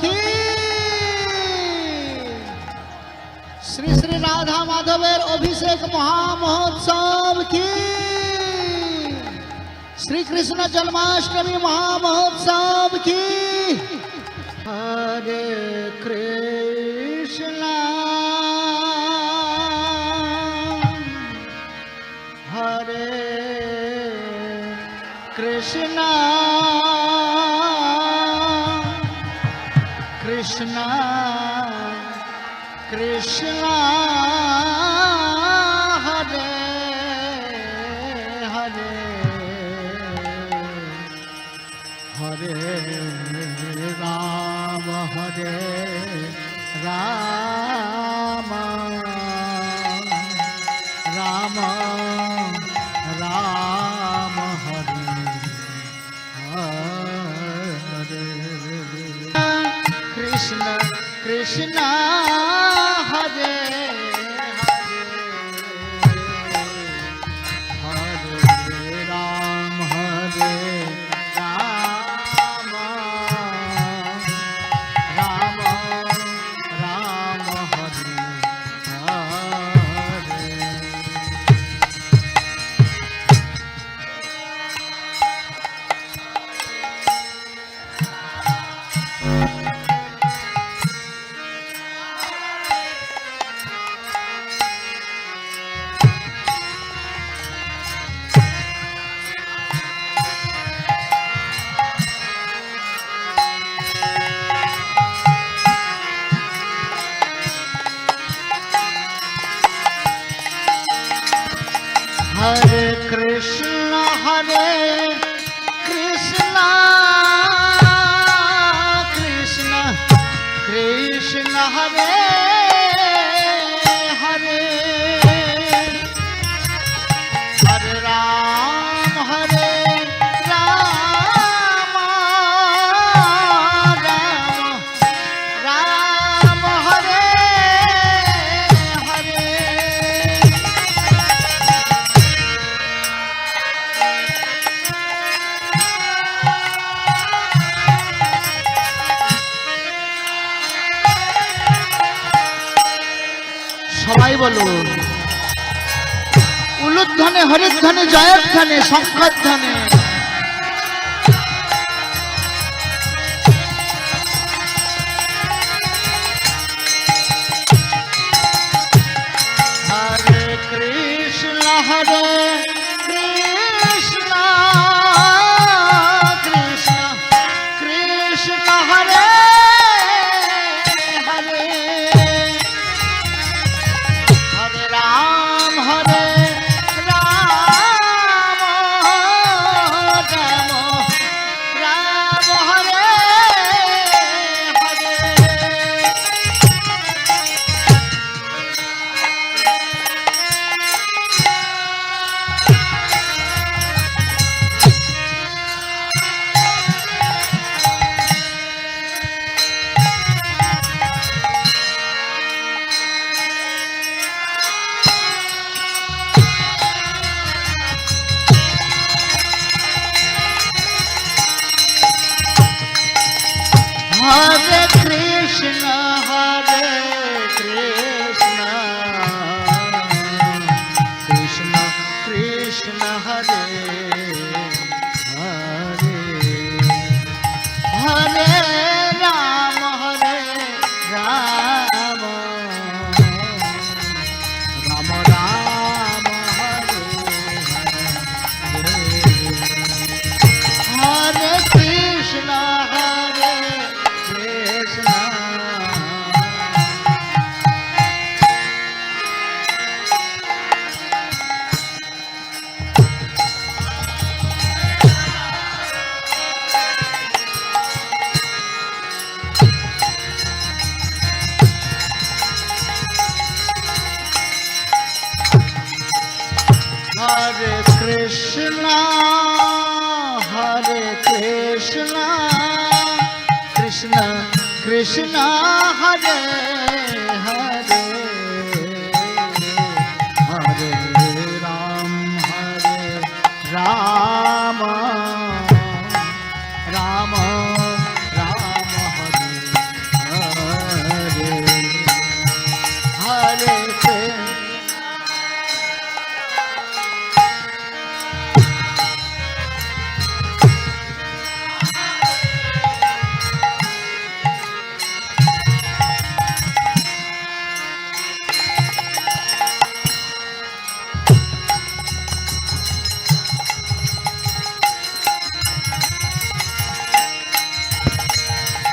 কি শ্রী শ্রী রাধা মাধবের অভিষেক মহামহোৎসব কি শ্রীকৃষ্ণ জন্মাষ্টমী মহামহোৎসব কি হরে কৃষ্ণ হরে কৃষ্ণ কৃষ্ণ কৃষ্ণ হরে হরে হরে রাম হরে রাম রাম রাম হরে হরে কৃষ্ণ কৃষ্ণ হরে हरे कृष्ण कृष्ण कृष्ण कृष्ण हरे हरे हरे राम राम राम हरे हरे সবাই বলুন উলুধ্বনে হরিধ্বনে জয়ধ্বনে শঙ্খধ্বনে হরে কৃষ্ণ কৃষ্ণ কৃষ্ণ কৃষ্ণ হরে हरे कृष्ण कृष्ण कृष्ण हरे हरे हरे राम राम राम हरे हरे कृष्ण हरे कृष्ण कृष्ण कृष्ण हरे हरे हरे राम राम राम हरे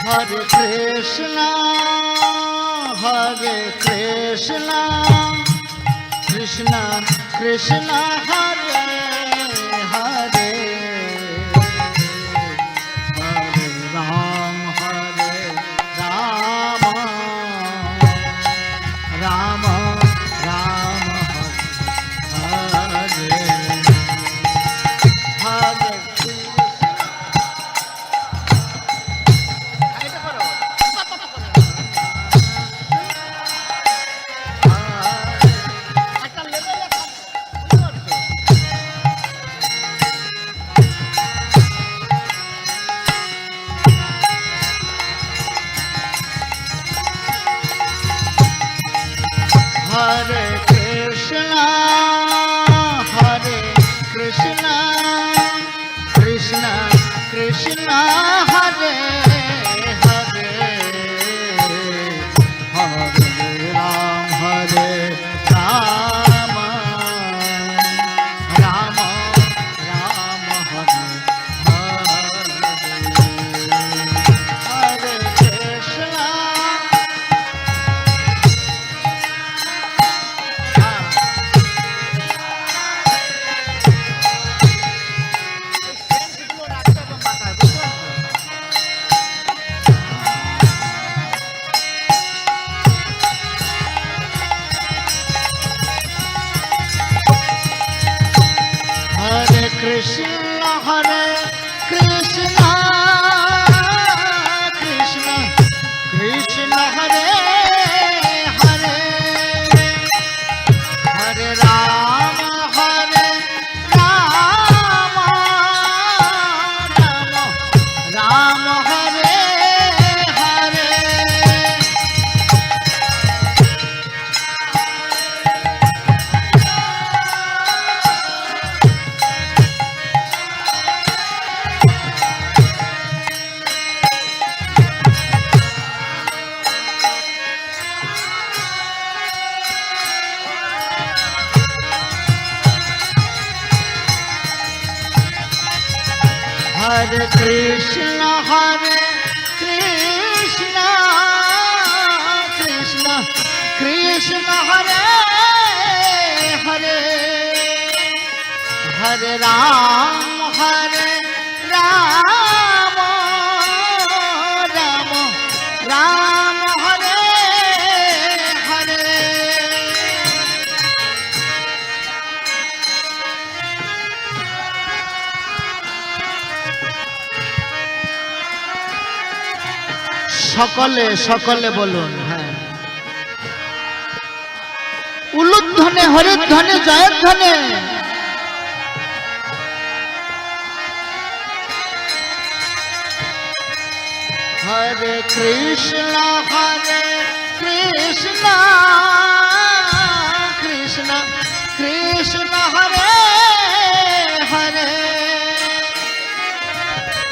Hare Krishna, Hare Krishna, Krishna Krishna, Hare Hare, Hare Ram, Hare Rama, Rama Rama, Hare Hare. Hare Krishna, Hare Krishna, Krishna Krishna, Hare Hare, Hare Ram, Hare Rama, Rama Rama, Hare Hare, Hare Krishna. Hare Krishna, Hare Krishna, Krishna Krishna, Hare Hare, Hare Rama, Hare Rama, Rama Rama, Hare Hare. Hare Krishna, Hare Krishna, Krishna Krishna, Hare Hare, Hare Ram, Hare Rama, Rama Rama, Hare Hare. সকলে সকলে বলুন, হ্যাঁ, উলুধ্বনে হরিধ্বনে জয়ধ্বনে। হরে কৃষ্ণ, হরে কৃষ্ণ, কৃষ্ণ কৃষ্ণ, হরে হরে,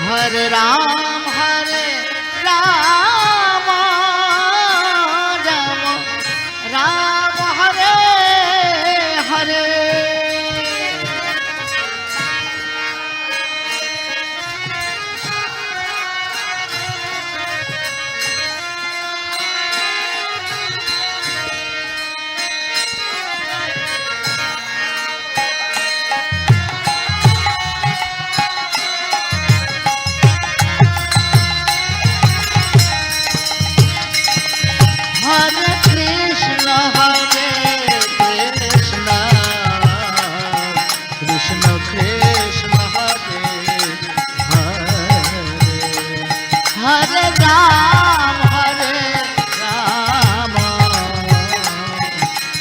হরে রাম, হরে Ram, Ram Ram, Hare Hare. Hare Krishna, Hare Krishna, Krishna Krishna, Hare Hare, Hare Ram, Hare Rama,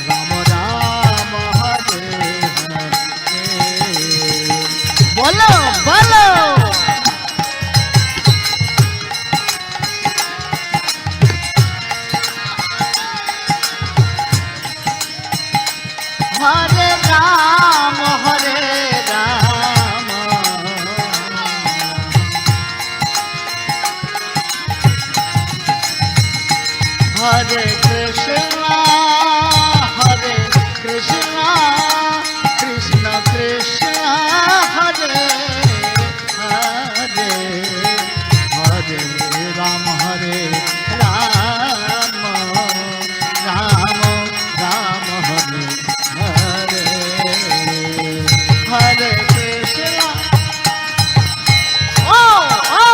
Rama Rama, Hare Hare. Bolo, bolo. Hare Ram, Hare Ram, Hare Krishna, Hare Krishna, Krishna Krishna, Hare Hare, Hare Ram হরে রাম রাম রাম হরে হরে হরে কৃষ্ণ ও ও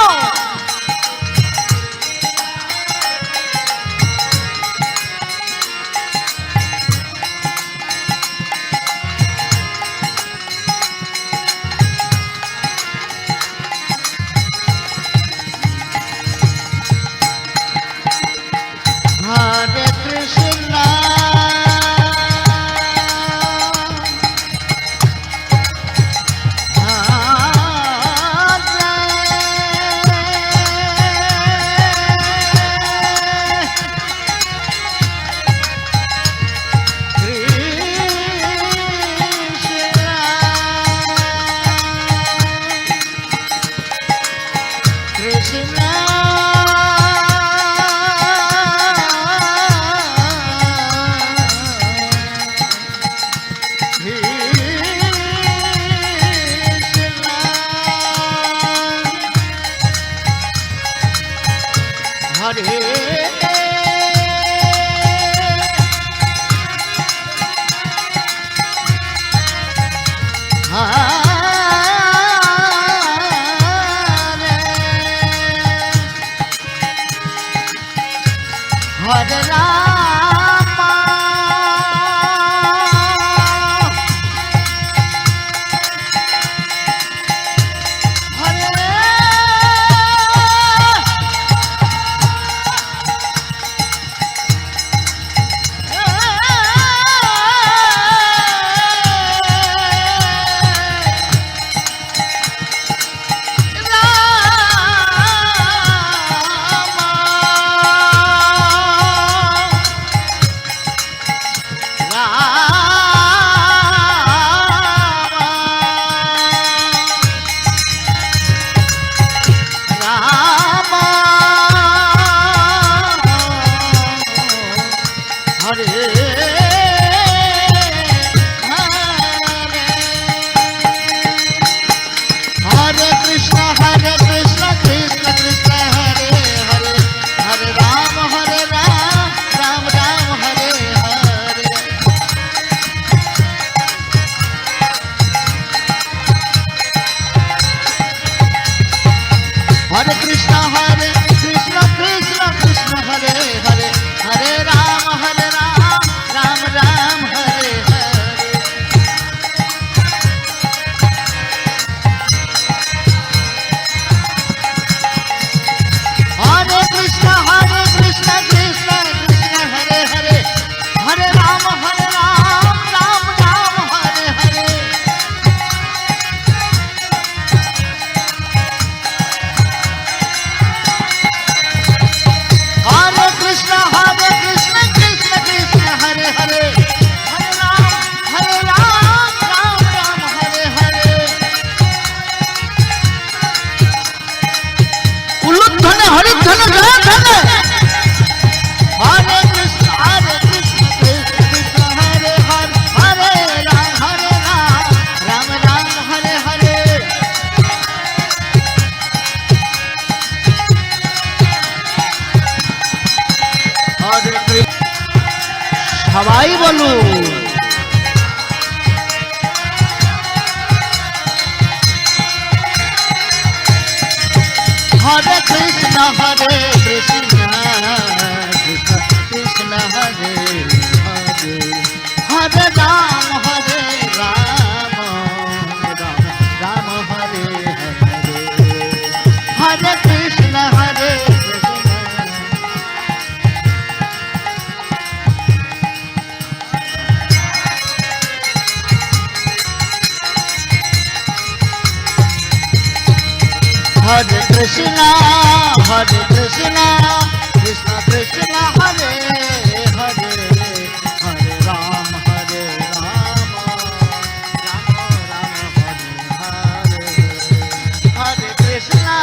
Hare Krishna, Hare Rama, সবাই বলুন হরে কৃষ্ণ হরে কৃষ্ণ কৃষ্ণ কৃষ্ণ হরে হরে হরে রাম রাম রাম হরে হরে হরে কৃষ্ণ হরে Hare Krishna, Hare Krishna, Krishna Krishna, Hare Hare, Hare Ram, Hare Ram, Ram Ram, Hare Hare, Hare Krishna.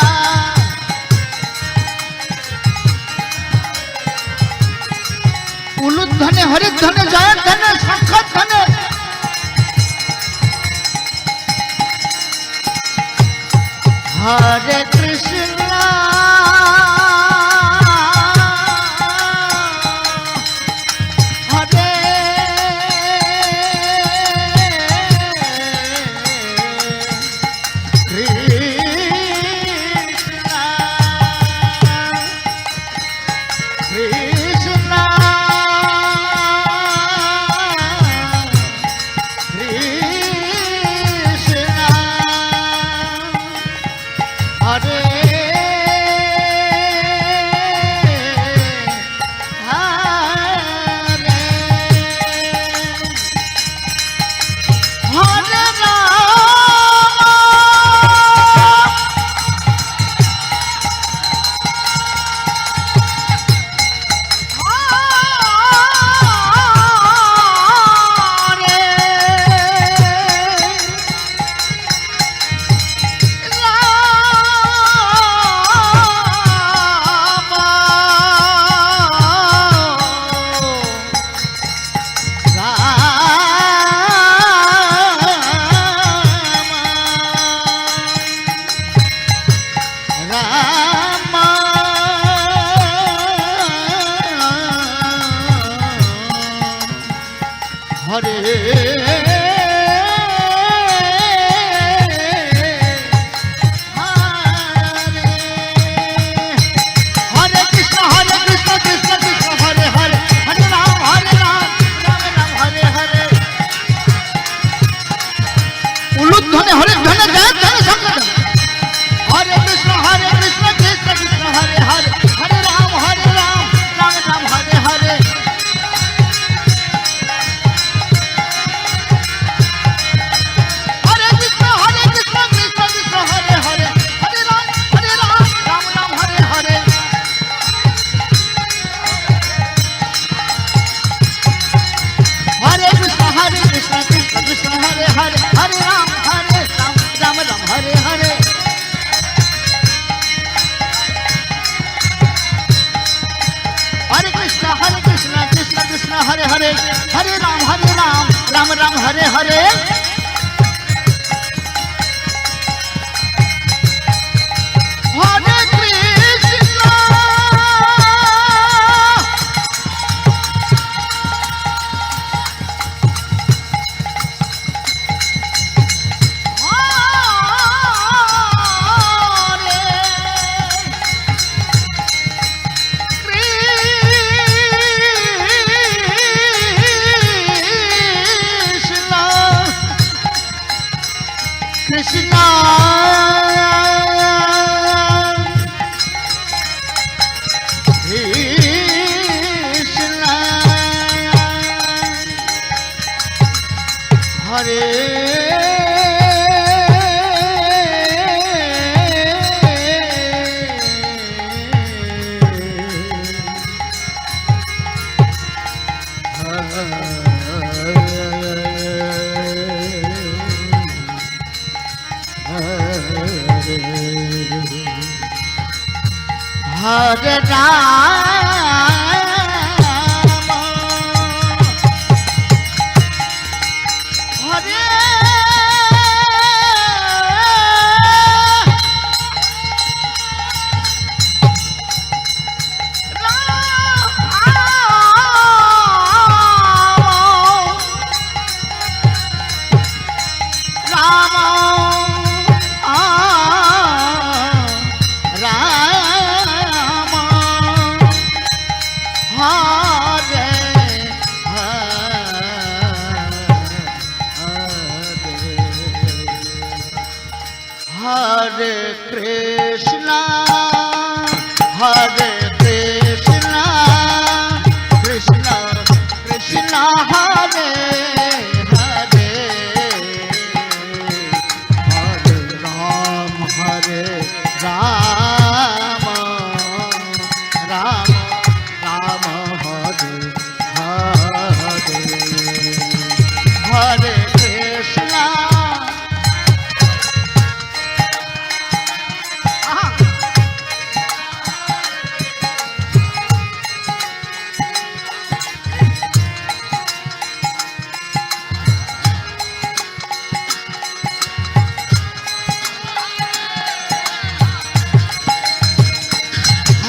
উলুধ্বনি হরিধ্বনি জয়ধ্বনি শঙ্খধ্বনি Hare Krishna Hare Rama, Hare Krishna, Hare Krishna, Krishna Krishna, Hare Hare, Hare Ram, Hare Ram, Ram Ram, Hare Hare, Hare Krishna.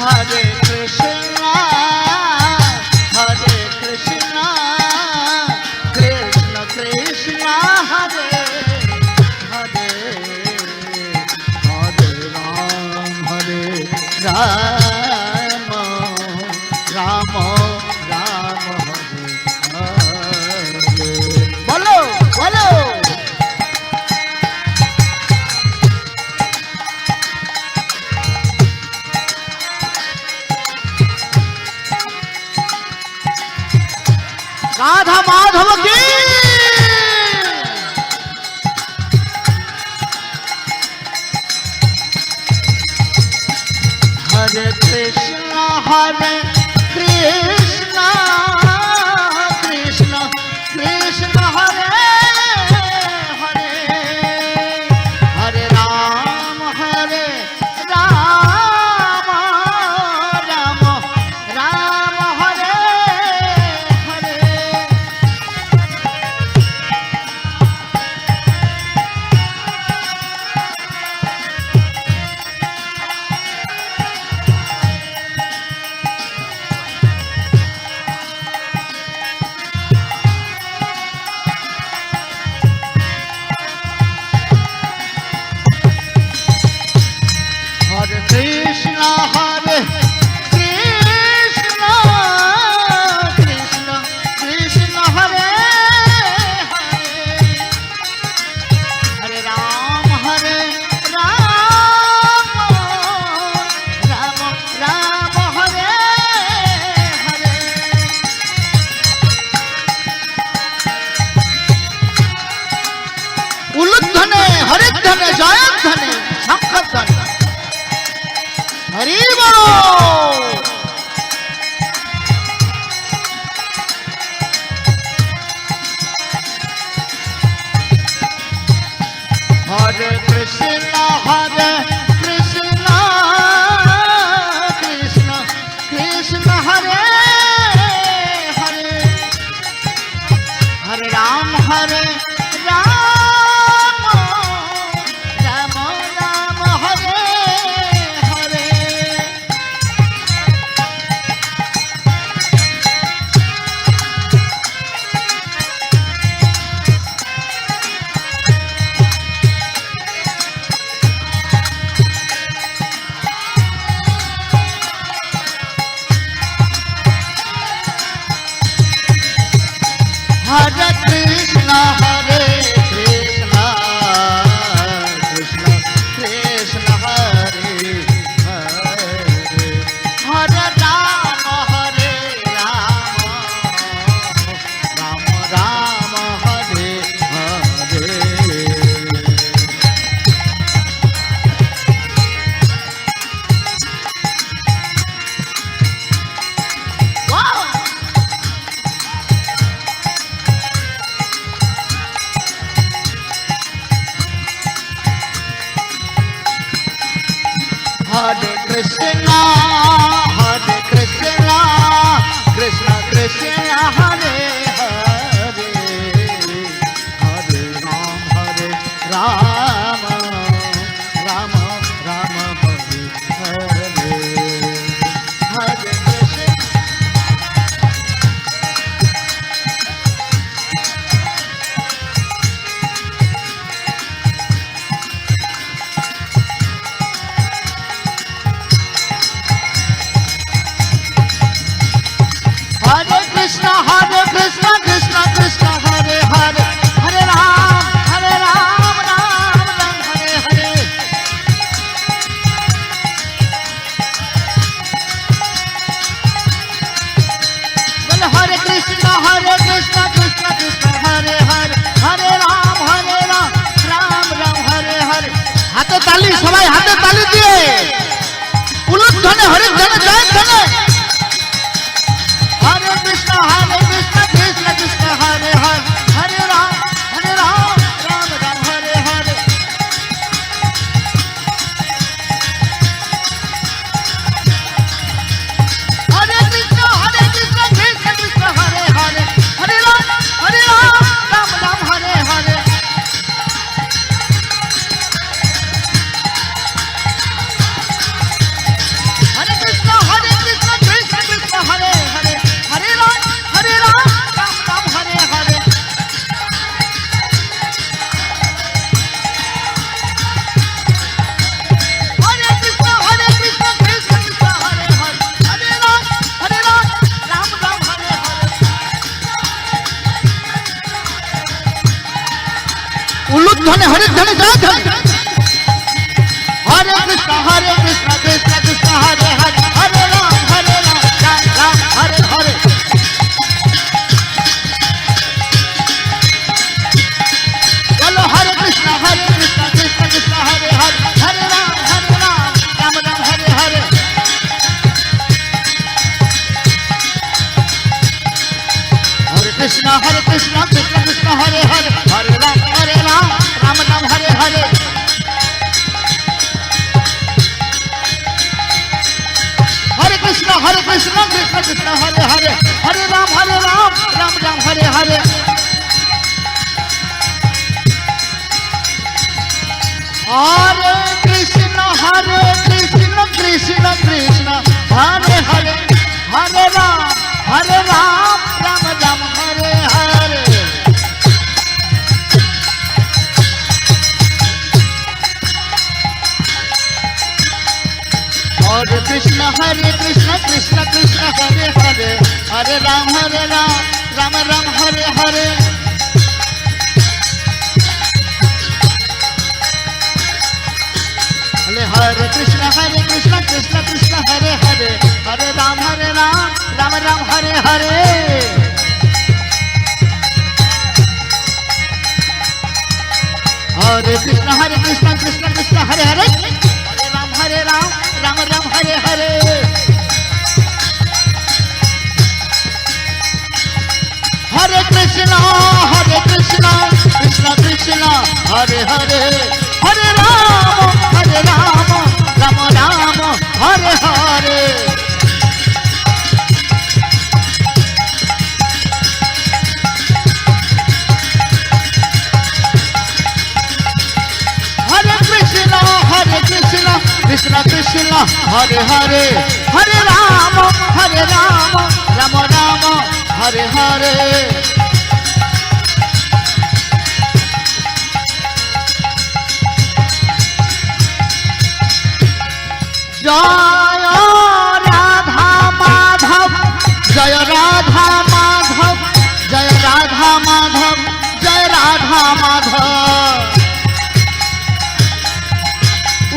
Hare Krishna, Hare Krishna, Krishna Krishna, Hare Hare, Hare Ram, Hare Ram, Ram Ram, Hare Hare. Bolo, bolo. Radha Madhav की हरे कृष्णा कृष्णा कृष्णा हरे हरे, हरे Ram Ram Ram Hare Hare. Krishna Hare Hare Hare Ram Ram Ram Hare Hare Hare Krishna Krishna Krishna Hare Hare Hare Ram Ram Ram Hare Hare Hare Krishna, Krishna Krishna, Hare Hare, Hare Ram, Ram Ram, Hare Hare, Hare Krishna. Hare Krishna, Krishna Krishna, Hare Hare, Hare Ram, Ram Ram, Hare Hare. Well, Hare Krishna, Krishna Krishna, Hare Hare, Hare Ram, Ram Ram, Hare Hare. হাতে তালি, সবাই হাতে তালি দিয়ে উলুধ্বনি হরি ধ্বনি জয় ধ্বনি। Hare Krishna, Krishna Krishna, Hare Hare, Hare Ram, Ram Ram, Hare Hare. Hare Krishna, Krishna Krishna, Hare Hare, Hare Ram, Ram Ram, Hare Hare. Hare Krishna, Krishna Krishna, Hare Hare, Hare Ram, Ram Ram, Hare Hare. Hare Krishna, Krishna Krishna, Hare Hare, Hare Ram, Ram Ram, Hare Hare. উলুধ্বনি হরি ধ্বনি জয় ধ্বনি। Hare Krishna, Krishna Krishna, Hare Hare, Hare Ram, Ram Hare Hare. Bolo Hare Krishna, Krishna Krishna, Hare Hare, Hare Ram, Ram Ram, Hare Hare. Hare Krishna, Krishna Krishna, Hare Hare, Hare Ram, Ram Ram, Hare Hare. Hare Krishna, Krishna Krishna, Hare Hare, Hare Ram, Ram Ram, Hare Hare. Hare Krishna, Krishna Krishna, Hare Hare, Hare Ram, Ram Ram, Hare Hare. Hare Krishna, Krishna Krishna, Hare Hare, Hare Ram, Ram Ram, Hare Hare. Hare Krishna, Krishna Hare Hare, Hare Ram, Ram Ram, Hare Hare. Hare Krishna, Krishna Hare Hare, Hare Ram, Ram Ram, Hare Hare. Hare Krishna, Krishna Krishna, Hare Hare, Hare Ram, Ram Ram, Hare Hare. Hare Hare Hare Ram Ram Ram Hare Hare जय राधा माधव जय राधा माधव जय राधा माधव जय राधा माधव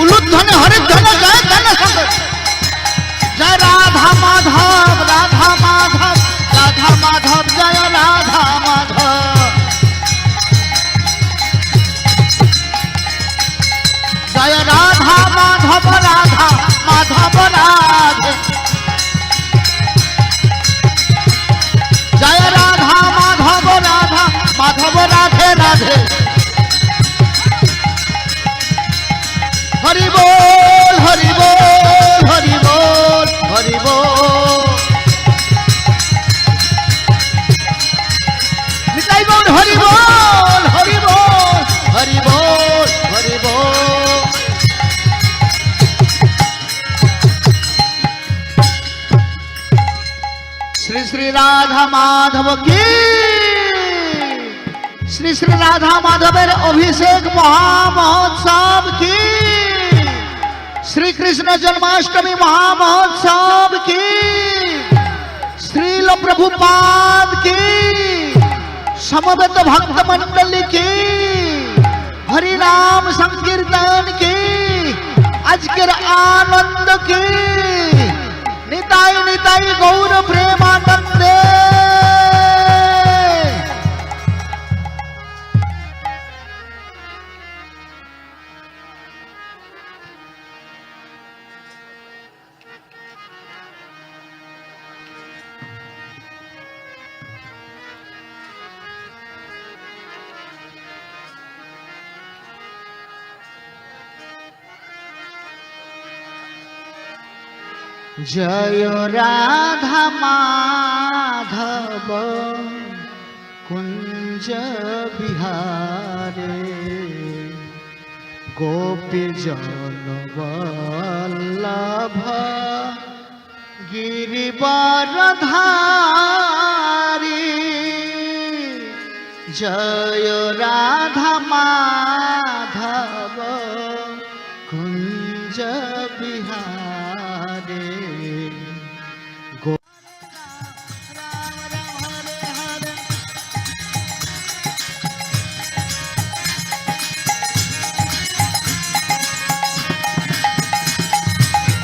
उलूध्वनि हरिध्वनि जय जन संग जय राधा माधव राधा माधव राधा माधव जय राधा माधव जय राधा माधव राधा माधव राधे जय राधा माधव राधा माधव राधे राधे हरि बोल हरि बोल हरि बोल हरि बोल निताई गौर हरि बोल हरि बोल हरि बोल हरि बोल श्री श्री राधा माधव की श्री श्री राधा माधवेर अभिषेक महामहोत्सव की श्री कृष्ण जन्माष्टमी महामहोत्सव की श्रील प्रभुपाद की समवेत भक्त मंडली की हरि नाम संकीर्तन की आजकेर आनंद की निताई निताई गौर प्रेमानंदे जय राधा माधव कुंज बिहारे गोपी जन वल्लभ गिरिवर धारी जय राधा माधव कुंज बिहारे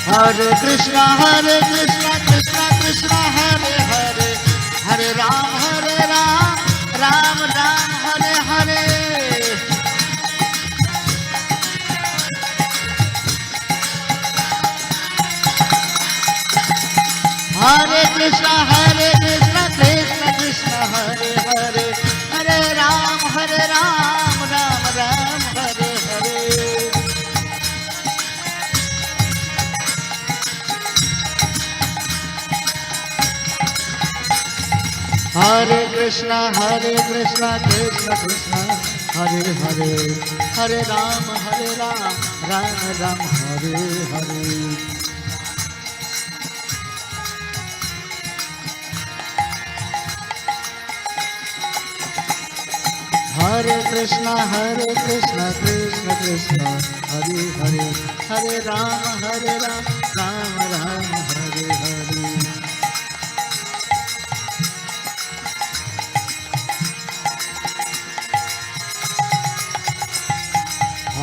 हरे Krishna Krishna Krishna Hare Hare Hare Ram Ram Ram Hare Hare Hare Krishna Krishna Krishna Hare Hare Hare Ram Ram Ram Hare Hare Hare Krishna Krishna Krishna Hare Hare Hare Ram Ram Ram Hare Hare Hare Krishna Krishna Krishna Hare Hare Hare Ram Ram Ram Hare Hare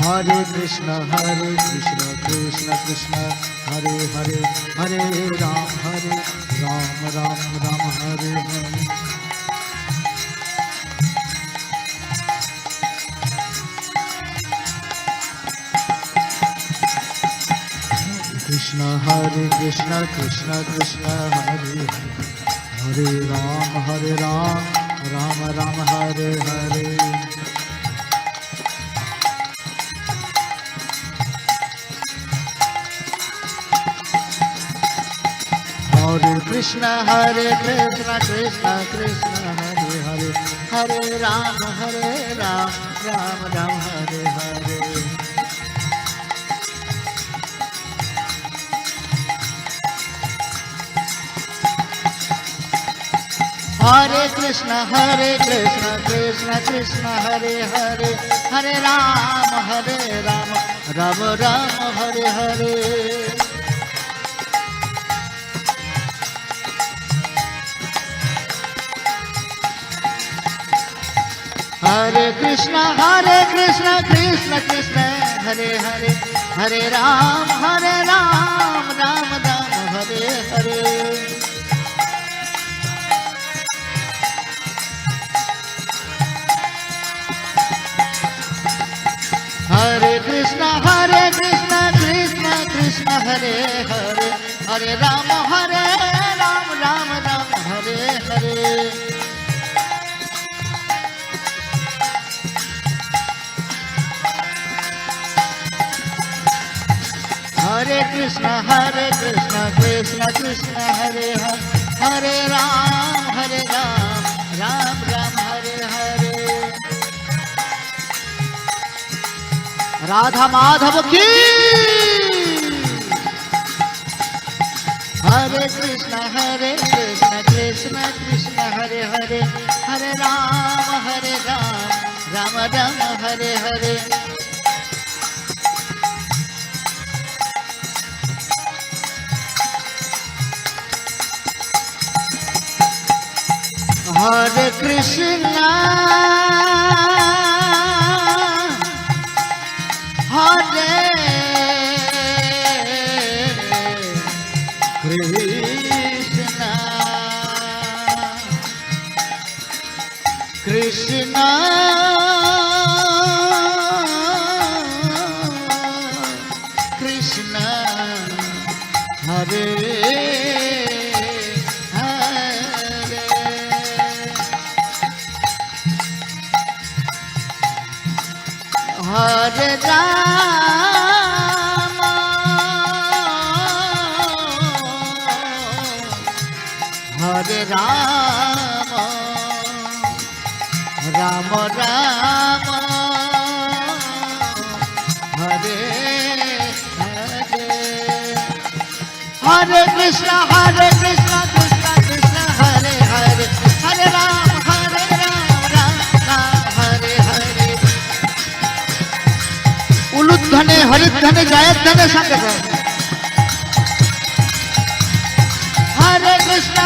Hare Krishna Krishna Krishna Hare Hare Hare Ram Ram Hare Hare Krishna Krishna Krishna Hare Hare Ram Ram Hare Hare Hare Krishna Krishna Krishna Hare Hare Hare Ram Ram Ram Hare Hare Hare Krishna, Krishna Krishna, Hare Hare, Hare Rama, Rama Rama, Hare Hare. Hare Krishna, Krishna Krishna, Hare Hare, Hare Rama, Rama Rama, Hare Hare. Hare Krishna, Krishna Krishna, Hare Hare, Hare Rama, Rama Rama, Hare Hare. Hare Krishna, Krishna Krishna, Hare Hare, Hare Rama, Ram Ram, Hare Hare. Radha Madhav की हरे कृष्ण कृष्ण कृष्ण हरे हरे, हरे राम राम राम, हरे हरे. हरे Krishna Hare Krishna, Krishna Krishna, Hare Hare. Hare Rama, Hare Rama, Rama Rama, Hare Hare. Hare Krishna, Krishna Krishna, Hare Hare, Hare Rama, Rama Rama, Hare Hare. उलुध्वने हरिध्वने जयध्वने संग हरे कृष्ण